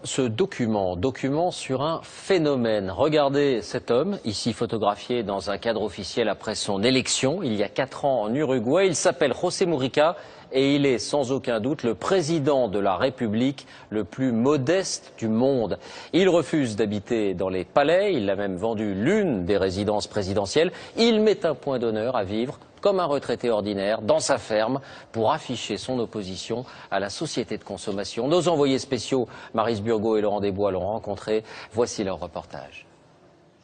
ce document sur un phénomène. Regardez cet homme, ici photographié dans un cadre officiel après son élection, il y a 4 ans en Uruguay. Il s'appelle José Mujica et il est sans aucun doute le président de la République le plus modeste du monde. Il refuse d'habiter dans les palais, il a même vendu l'une des résidences présidentielles. Il met un point d'honneur à vivre comme un retraité ordinaire, dans sa ferme, pour afficher son opposition à la société de consommation. Nos envoyés spéciaux, Maryse Burgot et Laurent Desbois, l'ont rencontré. Voici leur reportage.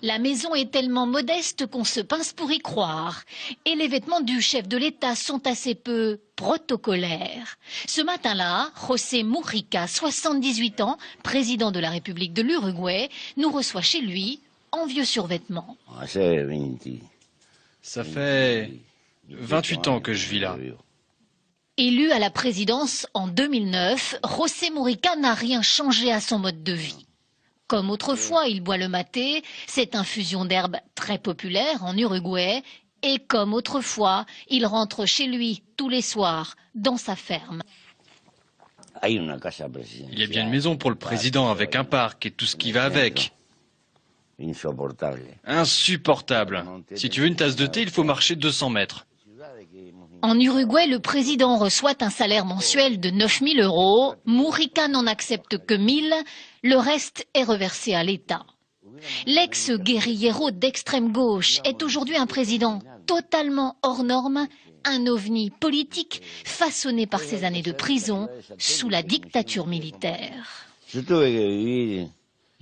La maison est tellement modeste qu'on se pince pour y croire. Et les vêtements du chef de l'État sont assez peu protocolaires. Ce matin-là, José Mujica, 78 ans, président de la République de l'Uruguay, nous reçoit chez lui en vieux survêtement. Ça fait 28 ans que je vis là. Élu à la présidence en 2009, José Mujica n'a rien changé à son mode de vie. Comme autrefois, il boit le maté, cette infusion d'herbe très populaire en Uruguay. Et comme autrefois, il rentre chez lui tous les soirs, dans sa ferme. Il y a bien une maison pour le président avec un parc et tout ce qui va avec. Insupportable. Si tu veux une tasse de thé, il faut marcher 200 mètres. En Uruguay, le président reçoit un salaire mensuel de 9 000 €. Mujica n'en accepte que 1 000. Le reste est reversé à l'État. L'ex-guérillero d'extrême gauche est aujourd'hui un président totalement hors norme, un ovni politique façonné par ses années de prison sous la dictature militaire. J'ai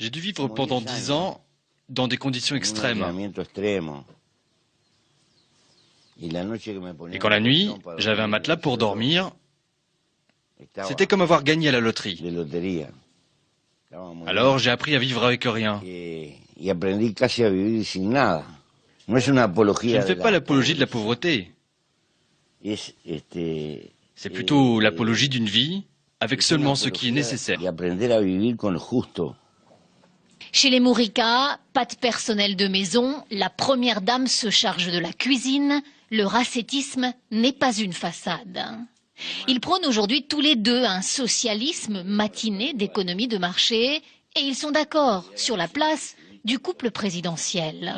dû vivre pendant 10 ans dans des conditions extrêmes. Et quand la nuit, j'avais un matelas pour dormir, c'était comme avoir gagné à la loterie. Alors j'ai appris à vivre avec rien. Je ne fais pas l'apologie de la pauvreté. C'est plutôt l'apologie d'une vie avec seulement ce qui est nécessaire. Chez les Mujica, pas de personnel de maison, la première dame se charge de la cuisine. Le racetisme n'est pas une façade. Ils prônent aujourd'hui tous les deux un socialisme matiné d'économie de marché et ils sont d'accord sur la place du couple présidentiel.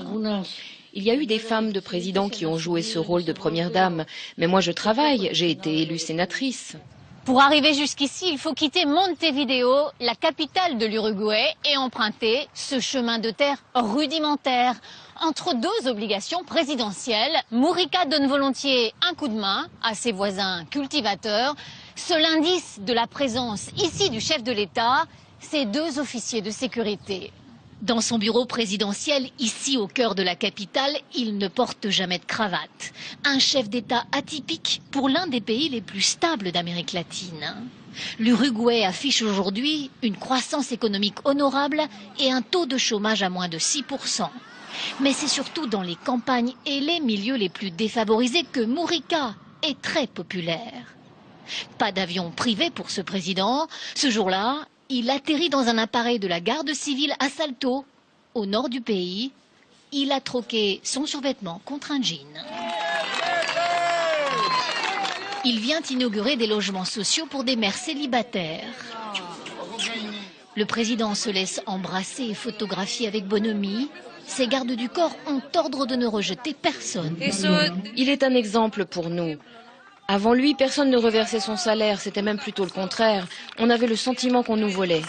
Il y a eu des femmes de présidents qui ont joué ce rôle de première dame, mais moi je travaille, j'ai été élue sénatrice. Pour arriver jusqu'ici, il faut quitter Montevideo, la capitale de l'Uruguay, et emprunter ce chemin de terre rudimentaire. Entre 2 obligations présidentielles, Mujica donne volontiers un coup de main à ses voisins cultivateurs. Seul indice de la présence ici du chef de l'État, ces 2 officiers de sécurité. Dans son bureau présidentiel, ici au cœur de la capitale, il ne porte jamais de cravate. Un chef d'État atypique pour l'un des pays les plus stables d'Amérique latine. L'Uruguay affiche aujourd'hui une croissance économique honorable et un taux de chômage à moins de 6%. Mais c'est surtout dans les campagnes et les milieux les plus défavorisés que Mujica est très populaire. Pas d'avion privé pour ce président. Ce jour-là, il atterrit dans un appareil de la garde civile à Salto, au nord du pays. Il a troqué son survêtement contre un jean. Il vient inaugurer des logements sociaux pour des mères célibataires. Le président se laisse embrasser et photographier avec bonhomie. Ses gardes du corps ont ordre de ne rejeter personne. Il est un exemple pour nous. Avant lui, personne ne reversait son salaire, c'était même plutôt le contraire. On avait le sentiment qu'on nous volait.